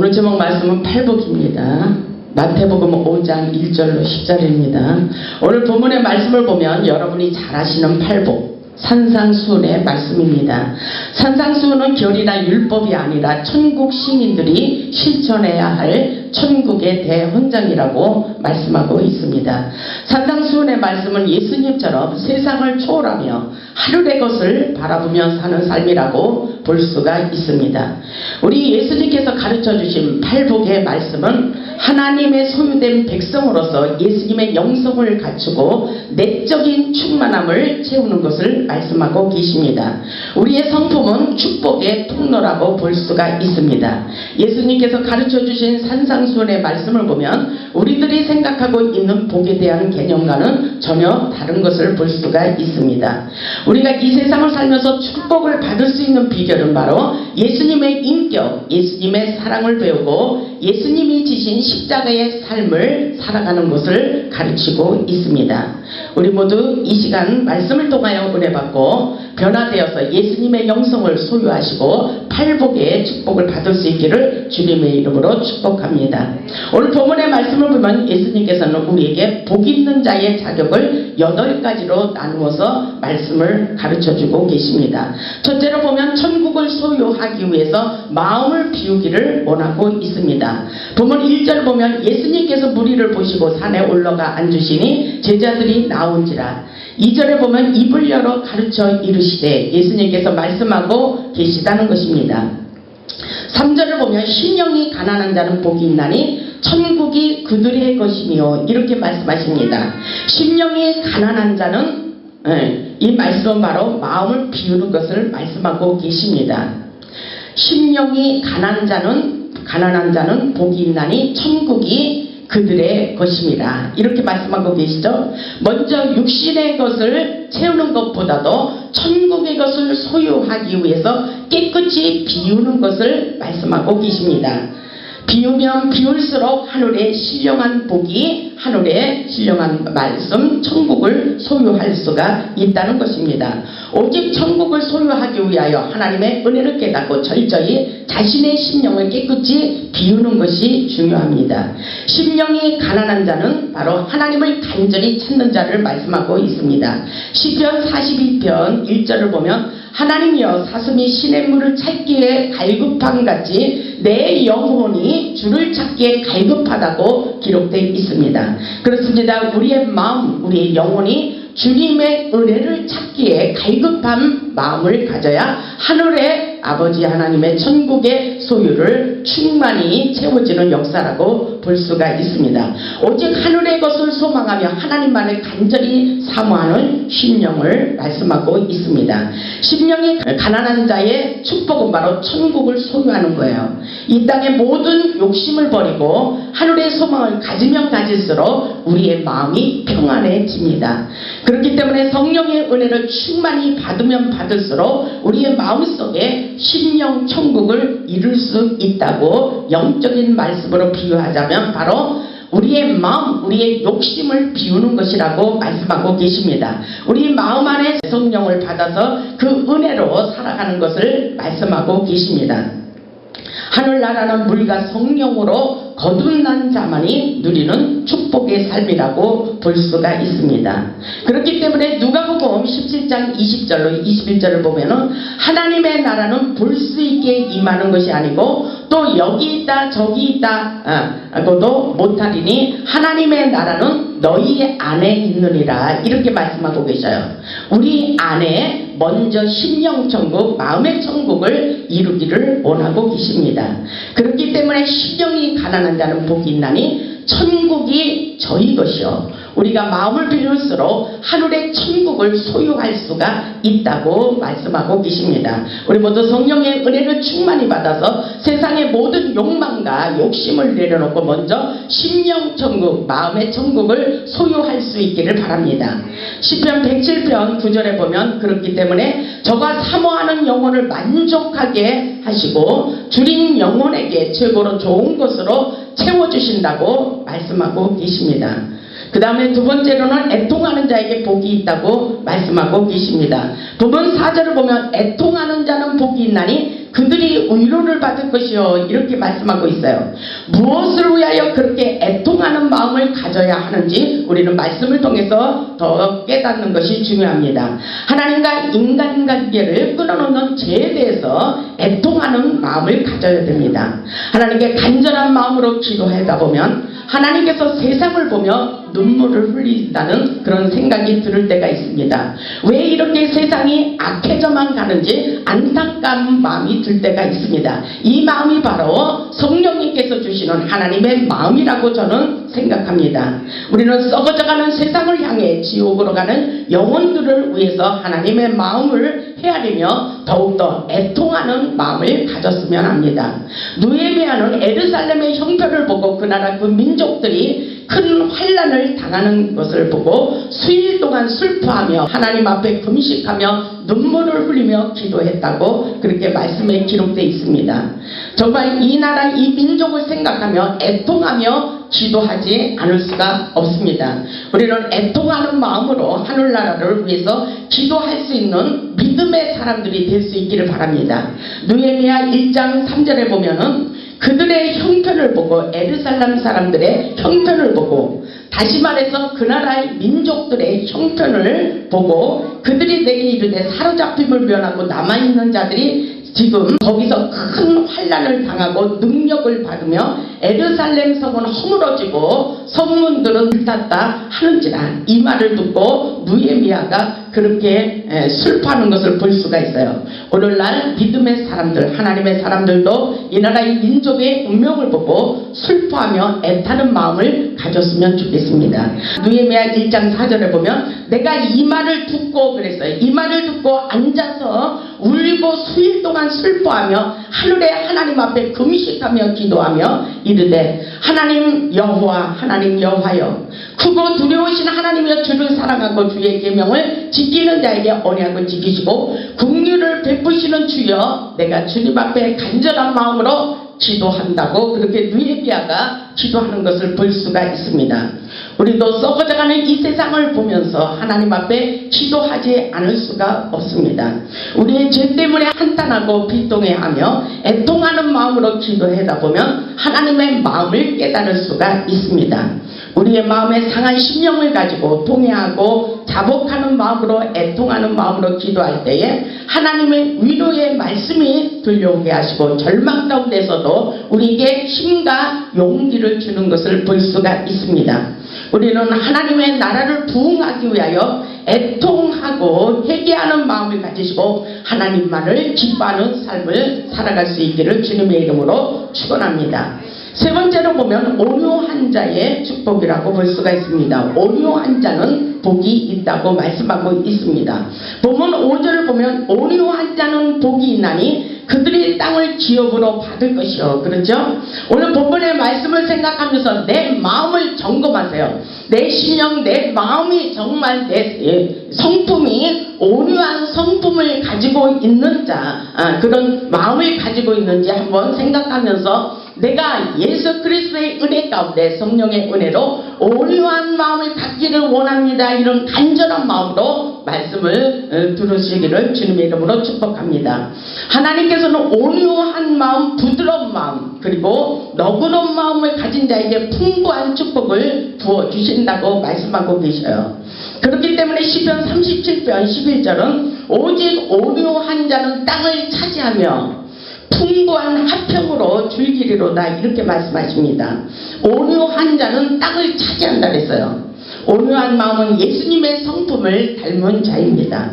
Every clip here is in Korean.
오늘 제목 말씀은 팔복입니다. 마태복음 5장 1절로 10절입니다. 오늘 본문의 말씀을 보면 여러분이 잘 아시는 팔복, 산상수훈의 말씀입니다. 산상수훈은 결이나 율법이 아니라 천국 시민들이 실천해야 할 천국의 대헌장이라고 말씀하고 있습니다. 산상수훈의 말씀은 예수님처럼 세상을 초월하며 하늘의 것을 바라보며 사는 삶이라고 볼 수가 있습니다. 우리 예수님께서 가르쳐 주신 팔복의 말씀은 하나님의 소유된 백성으로서 예수님의 영성을 갖추고 내적인 충만함을 채우는 것을 말씀하고 계십니다. 우리의 성품은 축복의 통로라고 볼 수가 있습니다. 예수님께서 가르쳐 주신 산상수훈의 말씀을 보면 우리들이 생각하고 있는 복에 대한 개념과는 전혀 다른 것을 볼 수가 있습니다. 우리가 이 세상을 살면서 축복을 받을 수 있는 비결은 바로 예수님의 인격, 예수님의 사랑을 배우고 예수님이 지신 십자가의 삶을 살아가는 것을 가르치고 있습니다. 우리 모두 이 시간 말씀을 통하여 은혜 받고 변화되어서 예수님의 영성을 소유하시고 팔복의 축복을 받을 수 있기를 주님의 이름으로 축복합니다. 오늘 본문의 말씀을 보면 예수님께서는 우리에게 복 있는 자의 자격을 8가지로 나누어서 말씀을 가르쳐주고 계십니다. 첫째로 보면 천국을 소유하기 위해서 마음을 비우기를 원하고 있습니다. 본문 1절을 보면 예수님께서 무리를 보시고 산에 올라가 앉으시니 제자들이 나온지라. 2절에 보면 입을 열어 가르쳐 이르시되 예수님께서 말씀하고 계시다는 것입니다. 3절을 보면 심령이 가난한 자는 복이 있나니 천국이 그들의 것이며 이렇게 말씀하십니다. 심령이 가난한 자는 이 말씀은 바로 마음을 비우는 것을 말씀하고 계십니다. 심령이 가난한 자는 복이 있나니 천국이 그들의 것입니다. 이렇게 말씀하고 계시죠. 먼저 육신의 것을 채우는 것보다도 천국의 것을 소유하기 위해서 깨끗이 비우는 것을 말씀하고 계십니다. 비우면 비울수록 하늘의 신령한 복이, 하늘의 신령한 말씀, 천국을 소유할 수가 있다는 것입니다. 오직 천국을 소유하기 위하여 하나님의 은혜를 깨닫고 철저히 자신의 심령을 깨끗이 비우는 것이 중요합니다. 심령이 가난한 자는 바로 하나님을 간절히 찾는 자를 말씀하고 있습니다. 시편 42편 1절을 보면 하나님이여 사슴이 시냇물을 찾기에 갈급함같이 내 영혼이 주를 찾기에 갈급하다고 기록되어 있습니다. 그렇습니다. 우리의 마음, 우리의 영혼이 주님의 은혜를 찾기에 갈급한 마음을 가져야 하늘의 아버지 하나님의 천국의 소유를 충만히 채워지는 역사라고 볼 수가 있습니다. 오직 하늘의 것을 소망하며 하나님만을 간절히 사모하는 심령을 말씀하고 있습니다. 심령이 가난한 자의 축복은 바로 천국을 소유하는 거예요. 이 땅의 모든 욕심을 버리고 하늘의 소망을 가지면 가질수록 우리의 마음이 평안해집니다. 그렇기 때문에 성령의 은혜를 충만히 받으면 받을수록 우리의 마음속에 심령 천국을 이룰 수 있다고 영적인 말씀으로 비유하자면 바로 우리의 마음, 우리의 욕심을 비우는 것이라고 말씀하고 계십니다. 우리 마음 안에 성령을 받아서 그 은혜로 살아가는 것을 말씀하고 계십니다. 하늘나라는 물과 성령으로 거듭난 자만이 누리는 축복의 삶이라고 볼 수가 있습니다. 그렇기 때문에 누가복음 17장 20절로 21절을 보면은 하나님의 나라는 볼 수 있게 임하는 것이 아니고 또 여기 있다 저기 있다 그것도 못하리니 하나님의 나라는 너희 안에 있느니라 이렇게 말씀하고 계셔요. 우리 안에 먼저 심령 천국, 마음의 천국을 이루기를 원하고 계십니다. 그렇기 때문에 심령이 가난한 자는 복이 있나니 천국이 저희 것이요. 우리가 마음을 비울수록 하늘의 천국을 소유할 수가 있다고 말씀하고 계십니다. 우리 모두 성령의 은혜를 충만히 받아서 세상의 모든 욕망과 욕심을 내려놓고 먼저 심령 천국, 마음의 천국을 소유할 수 있기를 바랍니다. 시편 107편 9절에 보면 그렇기 때문에 저가 사모하는 영혼을 만족하게 하시고 줄인 영혼에게 최고로 좋은 것으로 채워주신다고 말씀하고 계십니다. 그 다음에 두 번째로는 애통하는 자에게 복이 있다고 말씀하고 계십니다. 본문 4절을 보면 애통하는 자는 복이 있나니 그들이 위로를 받을 것이요 이렇게 말씀하고 있어요. 무엇을 위하여 그렇게 애통하는 마음을 가져야 하는지 우리는 말씀을 통해서 더 깨닫는 것이 중요합니다. 하나님과 인간관계를 끊어놓는 죄에 대해서 애통하는 마음을 가져야 됩니다. 하나님께 간절한 마음으로 기도하다 보면 하나님께서 세상을 보며 눈물을 흘린다는 그런 생각이 들을 때가 있습니다. 왜 이렇게 세상이 악해져만 가는지 안타까운 마음이 들 때가 있습니다. 이 마음이 바로 성령님께서 주시는 하나님의 마음이라고 저는 생각합니다. 우리는 썩어져가는 세상을 향해 지옥으로 가는 영혼들을 위해서 하나님의 마음을 헤아리며 더욱더 애통하는 마음을 가졌으면 합니다. 느헤미야는 예루살렘의 형편을 보고 그 나라 그 민족들이 큰 환난을 당하는 것을 보고 수일 동안 슬퍼하며 하나님 앞에 금식하며 눈물을 흘리며 기도했다고 그렇게 말씀에 기록되어 있습니다. 정말 이 나라 이 민족을 생각하며 애통하며 기도하지 않을 수가 없습니다. 우리는 애통하는 마음으로 하늘나라를 위해서 기도할 수 있는 믿음의 사람들이 될 수 있기를 바랍니다. 느헤미야 1장 3절에 보면은 그들의 형편을 보고 예루살렘 사람들의 형편을 보고 다시 말해서 그 나라의 민족들의 형편을 보고 그들이 내게 이르되 사로잡힘을 면하고 남아있는 자들이 지금 거기서 큰 환난을 당하고 능력을 받으며 예루살렘 성은 허물어지고 성문들은 불탔다 하는지라 이 말을 듣고 느헤미야가 그렇게 슬퍼하는 것을 볼 수가 있어요. 오늘날 믿음의 사람들 하나님의 사람들도 이 나라의 민족의 운명을 보고 슬퍼하며 애타는 마음을 가졌으면 좋겠습니다. 느헤미야 1장 4절에 보면 내가 이 말을 듣고 그랬어요. 이 말을 듣고 앉아서 울고 수일 동안 슬퍼하며 하늘의 하나님 앞에 금식하며 기도하며 이르되 하나님 여호와 하나님 여호와여 크고 두려우신 하나님이여 주를 사랑하고 주의 계명을 지키는 자에게 언약을 지키시고 긍휼을 베푸시는 주여 내가 주님 앞에 간절한 마음으로 기도한다고 그렇게 느헤미야가 기도하는 것을 볼 수가 있습니다. 우리도 썩어져가는 이 세상을 보면서 하나님 앞에 기도하지 않을 수가 없습니다. 우리의 죄 때문에 한탄하고 비통해하며 애통하는 마음으로 기도하다 보면 하나님의 마음을 깨달을 수가 있습니다. 우리의 마음에 상한 심령을 가지고 통회하고 자복하는 마음으로 애통하는 마음으로 기도할 때에 하나님의 위로의 말씀이 들려오게 하시고 절망 가운데서도 우리에게 힘과 용기를 주는 것을 볼 수가 있습니다. 우리는 하나님의 나라를 부흥하기 위하여 애통하고 회개하는 마음을 가지시고 하나님만을 기뻐하는 삶을 살아갈 수 있기를 주님의 이름으로 축원합니다. 세 번째로 보면 온유한 자의 축복이라고 볼 수가 있습니다. 온유한 자는 복이 있다고 말씀하고 있습니다. 본문 5절을 보면 온유한 자는 복이 있나니 그들이 땅을 기업으로 받을 것이요. 그렇죠? 오늘 본문의 말씀을 생각하면서 내 마음을 점검하세요. 내 심령, 내 마음이 정말 내 성품이 온유한 성품을 가지고 있는 자, 그런 마음을 가지고 있는지 한번 생각하면서 내가 예수 그리스도의 은혜 가운데 성령의 은혜로 온유한 마음을 갖기를 원합니다. 이런 간절한 마음으로 말씀을 들으시기를 주님의 이름으로 축복합니다. 하나님께서는 온유한 마음, 부드러운 마음, 그리고 너그러운 마음을 가진 자에게 풍부한 축복을 부어주신다고 말씀하고 계셔요. 그렇기 때문에 시편 37편 11절은 오직 온유한 자는 땅을 차지하며 풍부한 화평으로 줄기리로다 이렇게 말씀하십니다. 온유한 자는 땅을 차지한다 그랬어요. 온유한 마음은 예수님의 성품을 닮은 자입니다.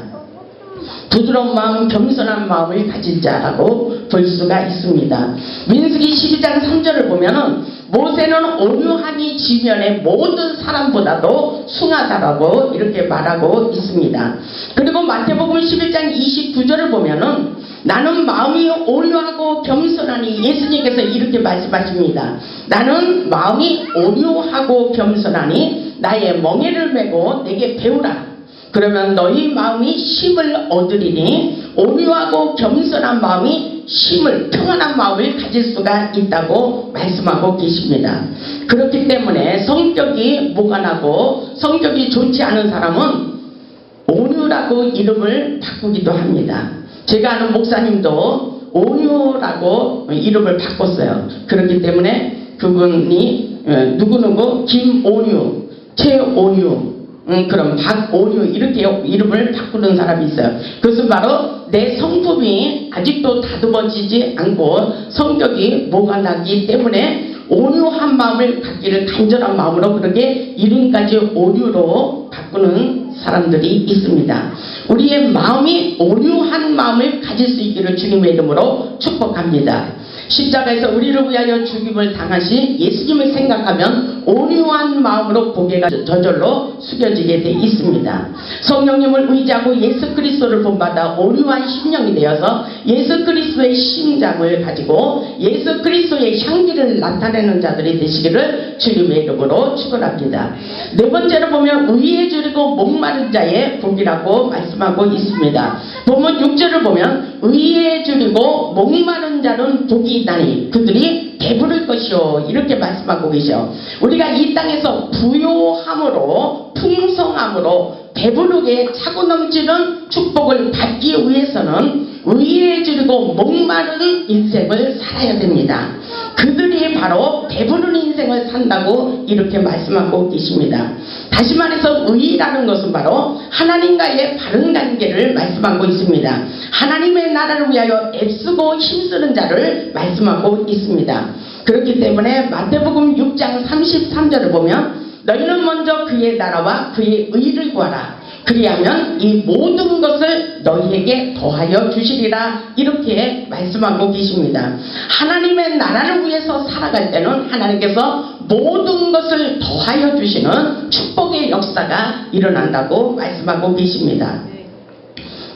부드러운 마음, 겸손한 마음을 가진 자라고 볼 수가 있습니다. 민수기 12장 3절을 보면은 모세는 온유함이 지면의 모든 사람보다도 숭하다라고 이렇게 말하고 있습니다. 그리고 마태복음 11장 29절을 보면은 나는 마음이 온유하고 겸손하니 예수님께서 이렇게 말씀하십니다. 나는 마음이 온유하고 겸손하니 나의 멍에를 메고 내게 배우라. 그러면 너희 마음이 힘을 얻으리니 온유하고 겸손한 마음이 힘을 평안한 마음을 가질 수가 있다고 말씀하고 계십니다. 그렇기 때문에 성격이 무관하고 성격이 좋지 않은 사람은 온유라고 이름을 바꾸기도 합니다. 제가 아는 목사님도 온유라고 이름을 바꿨어요. 그렇기 때문에 그분이 누구누구 김온유, 최온유, 그럼 박온유 이렇게 이름을 바꾸는 사람이 있어요. 그것은 바로 내 성품이 아직도 다듬어지지 않고 성격이 뭐가 나기 때문에 온유한 마음을 갖기를 간절한 마음으로 그렇게 이름까지 온유로 바꾸는 사람들이 있습니다. 우리의 마음이 온유한 마음을 가질 수 있기를 주님의 이름으로 축복합니다. 십자가에서 우리를 위하여 죽임을 당하신 예수님을 생각하면 온유한 마음으로 고개가 저절로 숙여지게 돼 있습니다. 성령님을 의지하고 예수 그리스도를 본받아 온유한 심령이 되어서 예수 그리스도의 심장을 가지고 예수 그리스도의 향기를 나타내는 자들이 되시기를 주님의 이름으로 축원합니다. 네 번째로 보면 의에 줄이고 목마른 자의 복이라고 말씀하고 있습니다. 본문 6절을 보면 의에 줄이고 목마른 자는 복이 있다니 그들이 배부를 것이요 이렇게 말씀하고 계셔. 우리가 이 땅에서 부요함으로 풍성함으로 배부르게 차고 넘치는 축복을 받기 위해서는 의에 줄이고 목마른 인생을 살아야 됩니다. 그들이 바로 배부른 인생을 산다고 이렇게 말씀하고 계십니다. 다시 말해서 의라는 것은 바로 하나님과의 바른 관계를 말씀하고 있습니다. 하나님의 나라를 위하여 애쓰고 힘쓰는 자를 말씀하고 있습니다. 그렇기 때문에 마태복음 6장 33절을 보면 너희는 먼저 그의 나라와 그의 의를 구하라. 그리하면 이 모든 것을 너희에게 더하여 주시리라 이렇게 말씀하고 계십니다. 하나님의 나라를 위해서 살아갈 때는 하나님께서 모든 것을 더하여 주시는 축복의 역사가 일어난다고 말씀하고 계십니다.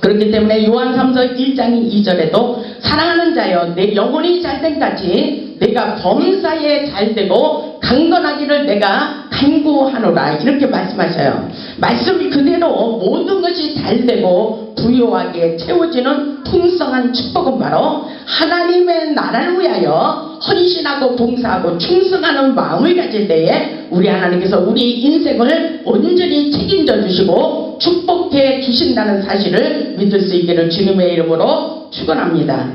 그렇기 때문에 요한 3서 1장 2절에도 사랑하는 자여 내 영혼이 잘된 같이 내가 범사에 잘되고 강건하기를 내가 간구하노라 이렇게 말씀하셔요. 말씀이 그대로 모든 것이 잘되고 부유하게 채워지는 풍성한 축복은 바로 하나님의 나라를 위하여 헌신하고 봉사하고 충성하는 마음을 가질 때에 우리 하나님께서 우리 인생을 온전히 책임져 주시고 축복해 주신다는 사실을 믿을 수 있기를 주님의 이름으로 축원합니다.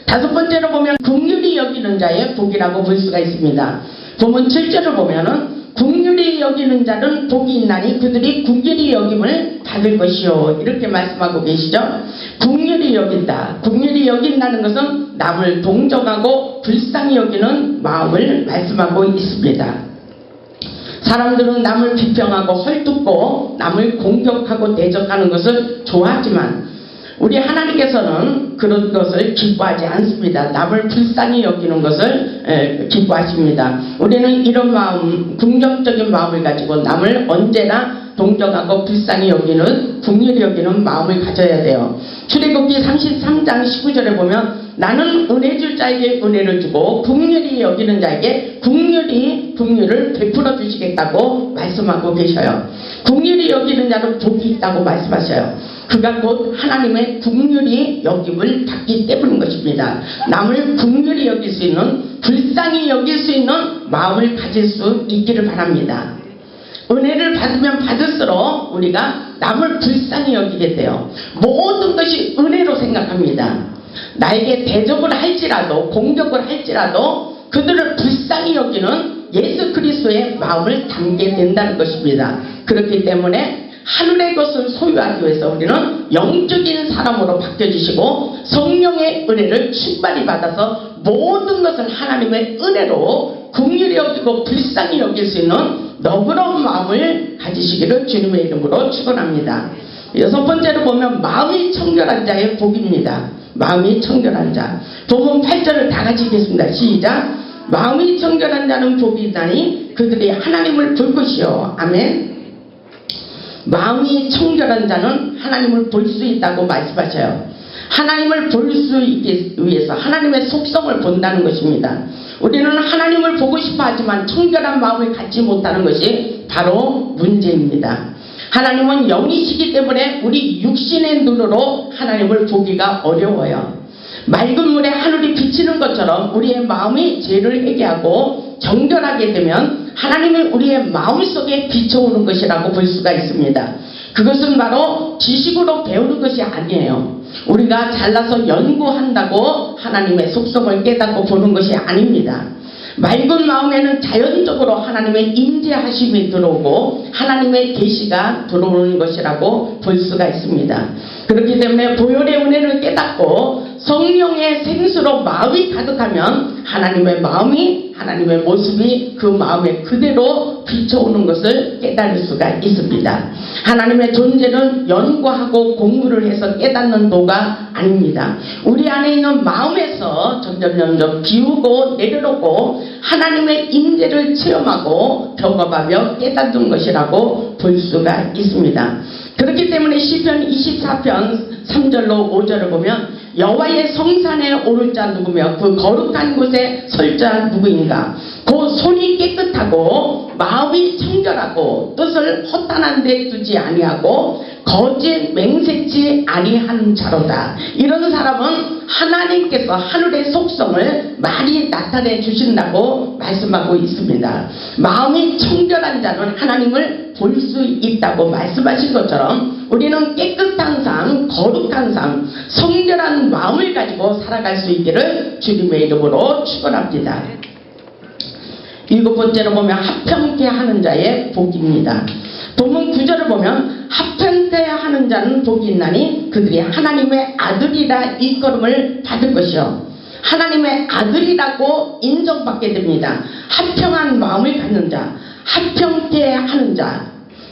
다섯 번째로 보면 긍휼히 여기는 자의 복이라고 볼 수가 있습니다. 본문 7절을 보면은 긍휼히 여기는 자는 복이 있나니 그들이 긍휼히 여김을 받을 것이요 이렇게 말씀하고 계시죠. 긍휼히 여긴다. 긍휼히 여긴다는 것은 남을 동정하고 불쌍히 여기는 마음을 말씀하고 있습니다. 사람들은 남을 비평하고 헐뜯고 남을 공격하고 대적하는 것을 좋아하지만 우리 하나님께서는 그런 것을 기뻐하지 않습니다. 남을 불쌍히 여기는 것을 기뻐하십니다. 우리는 이런 마음, 긍정적인 마음을 가지고 남을 언제나 동정하고 불쌍히 여기는, 긍휼히 여기는 마음을 가져야 돼요. 출애굽기 33장 19절에 보면 나는 은혜 줄 자에게 은혜를 주고 긍휼히 여기는 자에게 긍휼을 베풀어 주시겠다고 말씀하고 계셔요. 긍휼히 여기는 자는 복이 있다고 말씀하셔요. 그가 곧 하나님의 긍휼히 여김을 받기 때문인 것입니다. 남을 긍휼히 여길 수 있는, 불쌍히 여길 수 있는 마음을 가질 수 있기를 바랍니다. 은혜를 받으면 받을수록 우리가 남을 불쌍히 여기게 돼요. 모든 것이 은혜로 생각합니다. 나에게 대적을 할지라도 공격을 할지라도 그들을 불쌍히 여기는 예수 그리스도의 마음을 담게 된다는 것입니다. 그렇기 때문에 하늘의 것을 소유하기 위해서 우리는 영적인 사람으로 바뀌어주시고 성령의 은혜를 충만히 받아서 모든 것을 하나님의 은혜로 긍휼히 여기고 불쌍히 여길 수 있는 너그러운 마음을 가지시기를 주님의 이름으로 축원합니다. 여섯 번째로 보면 마음이 청결한 자의 복입니다. 마음이 청결한 자. 본문 8절을 다 같이 읽겠습니다. 시작. 마음이 청결한 자는 복이 있다니 그들이 하나님을 볼 것이요. 아멘. 마음이 청결한 자는 하나님을 볼 수 있다고 말씀하셔요. 하나님을 볼 수 있기 위해서 하나님의 속성을 본다는 것입니다. 우리는 하나님을 보고 싶어 하지만 청결한 마음을 갖지 못하는 것이 바로 문제입니다. 하나님은 영이시기 때문에 우리 육신의 눈으로 하나님을 보기가 어려워요. 맑은 물에 하늘이 비치는 것처럼 우리의 마음이 죄를 회개하고 정결하게 되면 하나님이 우리의 마음속에 비춰오는 것이라고 볼 수가 있습니다. 그것은 바로 지식으로 배우는 것이 아니에요. 우리가 잘나서 연구한다고 하나님의 속성을 깨닫고 보는 것이 아닙니다. 맑은 마음에는 자연적으로 하나님의 임재하심이 들어오고 하나님의 계시가 들어오는 것이라고 볼 수가 있습니다. 그렇기 때문에 보혈의 은혜를 깨닫고 성령의 생수로 마음이 가득하면 하나님의 마음이, 하나님의 모습이 그 마음에 그대로 비춰오는 것을 깨달을 수가 있습니다. 하나님의 존재는 연구하고 공부를 해서 깨닫는 도가 아닙니다. 우리 안에 있는 마음에서 점점 비우고 내려놓고 하나님의 임재를 체험하고 경험하며 깨닫는 것이라고 볼 수가 있습니다. 그렇기 때문에 시편 24편 3절로 5절을 보면 여호와의 성산에 오를 자 누구며 그 거룩한 곳에 설 자 누구인가. 그 손이 깨끗하고 마음이 청결하고 뜻을 허탄한 데 두지 아니하고 거짓 맹세치 아니한 자로다. 이런 사람은 하나님께서 하늘의 속성을 많이 나타내 주신다고 말씀하고 있습니다. 마음이 청결한 자는 하나님을 볼 수 있다고 말씀하신 것처럼 우리는 깨끗한 삶, 거룩한 삶, 성결한 마음을 가지고 살아갈 수 있기를 주님의 이름으로 축원합니다. 7번째로 보면 합평케 하는 자의 복입니다. 본문 9절을 보면 합평케 하는 자는 복이 있나니 그들이 하나님의 아들이라 일컬음을 받을 것이요. 하나님의 아들이라고 인정받게 됩니다. 합평한 마음을 갖는 자, 합평케 하는 자,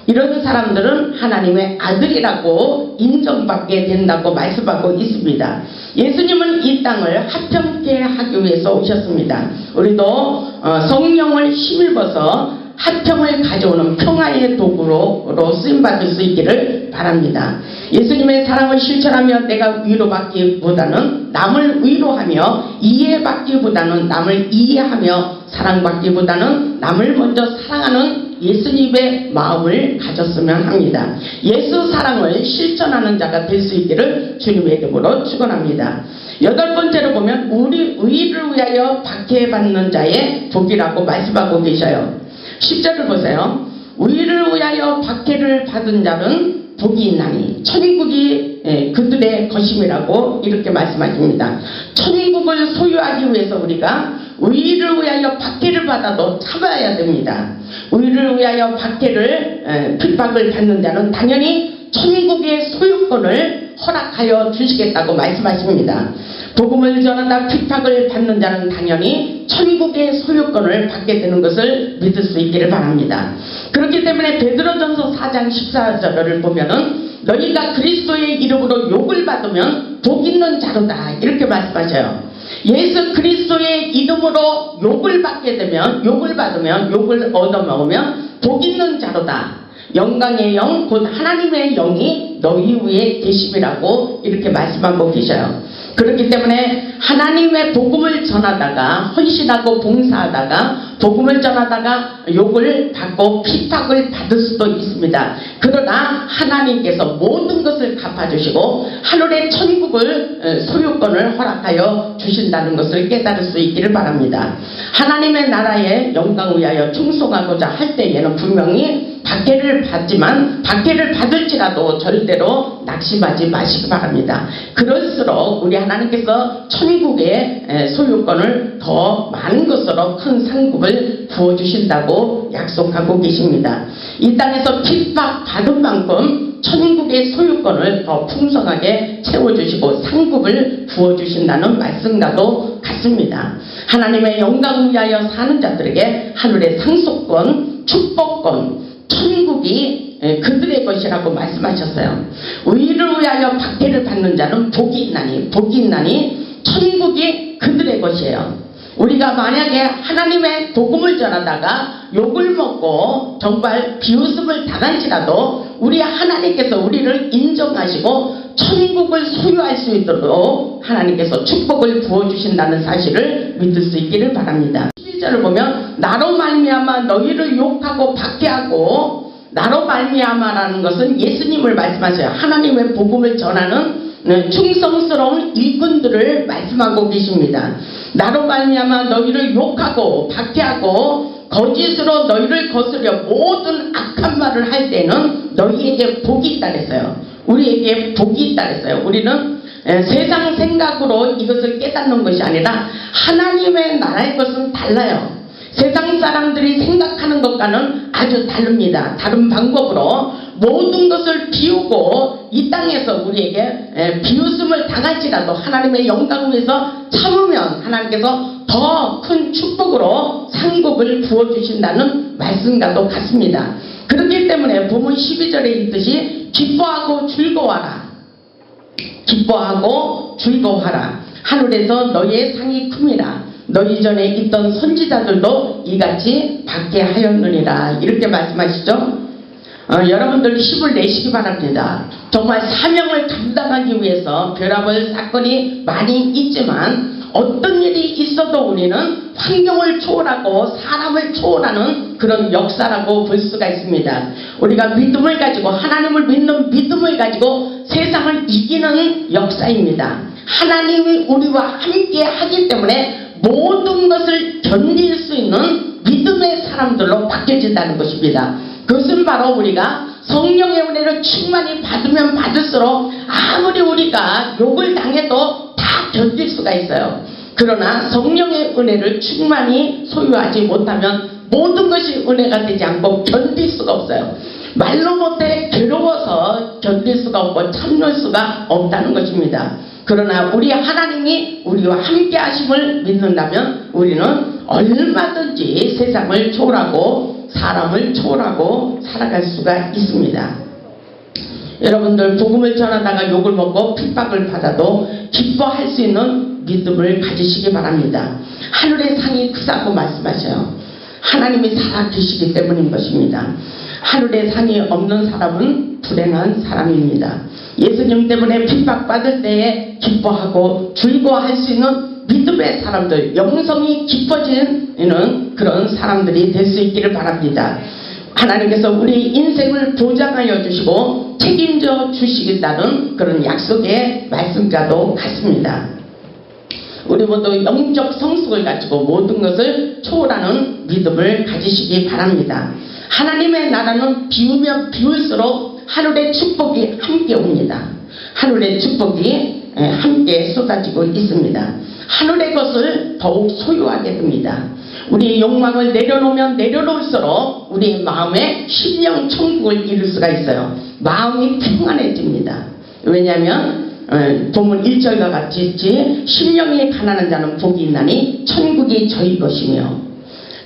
이런 사람들은 하나님의 아들이라고 인정받게 된다고 말씀하고 있습니다. 예수님은 이 땅을 합평케 하기 위해서 오셨습니다. 우리도 성령을 힘입어서 합평을 가져오는 평화의 도구로 쓰임받을 수 있기를 바랍니다. 예수님의 사랑을 실천하며 내가 위로받기보다는 남을 위로하며 이해받기보다는 남을 이해하며 사랑받기보다는 남을 먼저 사랑하는 예수님의 마음을 가졌으면 합니다. 예수 사랑을 실천하는 자가 될 수 있기를 주님의 이름으로 축원합니다. 8번째로 보면 우리 의를 위하여 박해받는 자의 복이라고 말씀하고 계셔요. 10절을 보세요. 의를 위하여 박해를 받은 자는 복이 있나니 천국이 그들의 것임이라고 이렇게 말씀하십니다. 천국을 소유하기 위해서 우리가 의를 위하여 박해를 받아도 참아야 됩니다. 의를 위하여 박해를 핍박을 받는 자는 당연히 천국의 소유권을 허락하여 주시겠다고 말씀하십니다. 복음을 전하다 핍박을 받는 자는 당연히 천국의 소유권을 받게 되는 것을 믿을 수 있기를 바랍니다. 그렇기 때문에 베드로전서 4장 14절을 보면은 너희가 그리스도의 이름으로 욕을 받으면 복 있는 자로다 이렇게 말씀하셔요. 예수 그리스도의 이름으로 욕을 받게 되면, 욕을 받으면, 욕을 얻어먹으면 복 있는 자로다. 영광의 영, 곧 하나님의 영이 너희 위에 계심이라고 이렇게 말씀하고 계셔요. 그렇기 때문에 하나님의 복음을 전하다가 헌신하고 봉사하다가 복음을 전하다가 욕을 받고 핍박을 받을 수도 있습니다. 그러나 하나님께서 모든 것을 갚아주시고 하늘의 천국을 소유권을 허락하여 주신다는 것을 깨달을 수 있기를 바랍니다. 하나님의 나라의 영광을 위하여 충성하고자 할 때에는 분명히 박해를 받지만 박해를 받을지라도 절대로 낙심하지 마시기 바랍니다. 그럴수록 우리 하나님께서 천국의 소유권을 더 많은 것으로 큰 상급을 부어주신다고 약속하고 계십니다. 이 땅에서 핍박 받은 만큼 천국의 소유권을 더 풍성하게 채워주시고 상급을 부어주신다는 말씀과도 같습니다. 하나님의 영광을 위하여 사는 자들에게 하늘의 상속권, 축복권, 천국이 그들의 것이라고 말씀하셨어요. 의를 위하여 박해를 받는 자는 복이 있나니 천국이 그들의 것이에요. 우리가 만약에 하나님의 복음을 전하다가 욕을 먹고 정말 비웃음을 당할지라도 우리 하나님께서 우리를 인정하시고 천국을 소유할 수 있도록 하나님께서 축복을 부어주신다는 사실을 믿을 수 있기를 바랍니다. 11절을 보면 나로 말미암아 너희를 욕하고 박해하고, 나로 말미암아라는 것은 예수님을 말씀하셔요. 하나님의 복음을 전하는 충성스러운 일꾼들을 말씀하고 계십니다. 나로 말미암아 너희를 욕하고 박해하고 거짓으로 너희를 거스려 모든 악한 말을 할 때는 너희에게 복이 있다 그랬어요. 우리에게 복이 있다 그랬어요. 우리는 세상 생각으로 이것을 깨닫는 것이 아니라 하나님의 나라의 것은 달라요. 세상 사람들이 생각하는 것과는 아주 다릅니다. 다른 방법으로 모든 것을 비우고 이 땅에서 우리에게 비웃음을 당할지라도 하나님의 영광을 위해서 참으면 하나님께서 더 큰 축복으로 상급을 부어주신다는 말씀과도 같습니다. 그렇기 때문에 본문 12절에 있듯이 기뻐하고 즐거워하라. 기뻐하고 즐거워하라. 하늘에서 너희의 상이 큼이라. 너희 전에 있던 선지자들도 이같이 박해하였느니라. 이렇게 말씀하시죠. 여러분들 힘을 내시기 바랍니다. 정말 사명을 감당하기 위해서 별의별 사건이 많이 있지만 어떤 일이 있어도 우리는 환경을 초월하고 사람을 초월하는 그런 역사라고 볼 수가 있습니다. 우리가 믿음을 가지고 하나님을 믿는 믿음을 가지고 세상을 이기는 역사입니다. 하나님이 우리와 함께 하기 때문에 모든 것을 견딜 수 있는 믿음의 사람들로 바뀌어진다는 것입니다. 그것은 바로 우리가 성령의 은혜를 충만히 받으면 받을수록 아무리 우리가 욕을 당해도 다 견딜 수가 있어요. 그러나 성령의 은혜를 충만히 소유하지 못하면 모든 것이 은혜가 되지 않고 견딜 수가 없어요. 말로 못해 괴로워서 견딜 수가 없고 참을 수가 없다는 것입니다. 그러나 우리 하나님이 우리와 함께 하심을 믿는다면 우리는 얼마든지 세상을 초월하고 사람을 초월하고 살아갈 수가 있습니다. 여러분들 복음을 전하다가 욕을 먹고 핍박을 받아도 기뻐할 수 있는 믿음을 가지시기 바랍니다. 하늘의 상이 크다고 말씀하셔요. 하나님이 살아계시기 때문인 것입니다. 하늘의 상이 없는 사람은 불행한 사람입니다. 예수님 때문에 핍박받을 때에 기뻐하고 즐거워할 수 있는 믿음의 사람들, 영성이 깊어지는 그런 사람들이 될 수 있기를 바랍니다. 하나님께서 우리 인생을 보장하여 주시고 책임져 주시겠다는 그런 약속의 말씀과도 같습니다. 우리 모두 영적 성숙을 가지고 모든 것을 초월하는 믿음을 가지시기 바랍니다. 하나님의 나라는 비우면 비울수록 하늘의 축복이 함께 옵니다. 하늘의 축복이 함께 쏟아지고 있습니다. 하늘의 것을 더욱 소유하게 됩니다. 우리의 욕망을 내려놓으면 내려놓을수록 우리의 마음에 심령 천국을 이룰 수가 있어요. 마음이 평안해집니다. 왜냐하면 본문 1절과 같이 심령이 가난한 자는 복이 있나니 천국이 저희 것이며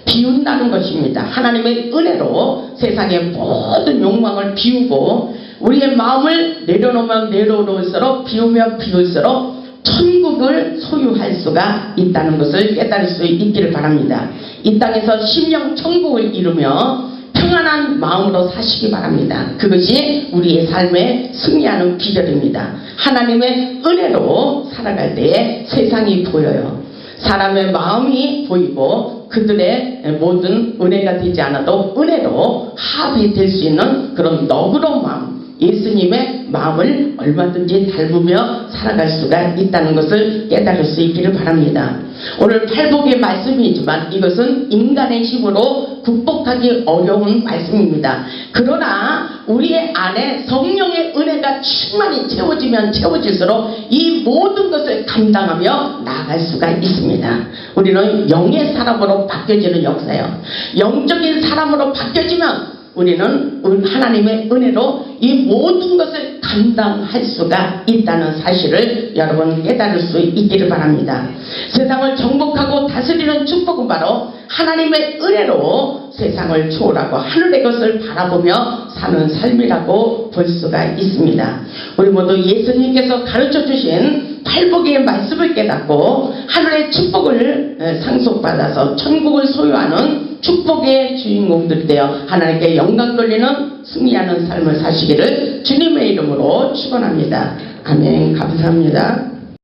비운다는 것입니다. 하나님의 은혜로 세상의 모든 욕망을 비우고 우리의 마음을 내려놓으면 내려놓을수록 비우면 비울수록 천국을 소유할 수가 있다는 것을 깨달을 수 있기를 바랍니다. 이 땅에서 심령 천국을 이루며 평안한 마음으로 사시기 바랍니다. 그것이 우리의 삶에 승리하는 비결입니다. 하나님의 은혜로 살아갈 때에 세상이 보여요. 사람의 마음이 보이고 그들의 모든 은혜가 되지 않아도 은혜로 합이 될 수 있는 그런 너그러운 마음, 예수님의 마음을 얼마든지 닮으며 살아갈 수가 있다는 것을 깨달을 수 있기를 바랍니다. 오늘 팔복의 말씀이지만 이것은 인간의 힘으로 극복하기 어려운 말씀입니다. 그러나 우리의 안에 성령의 은혜가 충만히 채워지면 채워질수록 이 모든 것을 감당하며 나아갈 수가 있습니다. 우리는 영의 사람으로 바뀌어지는 역사예요. 영적인 사람으로 바뀌어지면 우리는 하나님의 은혜로 이 모든 것을 감당할 수가 있다는 사실을 여러분 깨달을 수 있기를 바랍니다. 세상을 정복하고 다스리는 축복은 바로 하나님의 은혜로 세상을 초월하고 하늘의 것을 바라보며 사는 삶이라고 볼 수가 있습니다. 우리 모두 예수님께서 가르쳐 주신 팔복의 말씀을 깨닫고 하늘의 축복을 상속받아서 천국을 소유하는 축복의 주인공들 되어 하나님께 영광 돌리는 승리하는 삶을 사시기를 주님의 이름으로 축원합니다. 아멘. 감사합니다.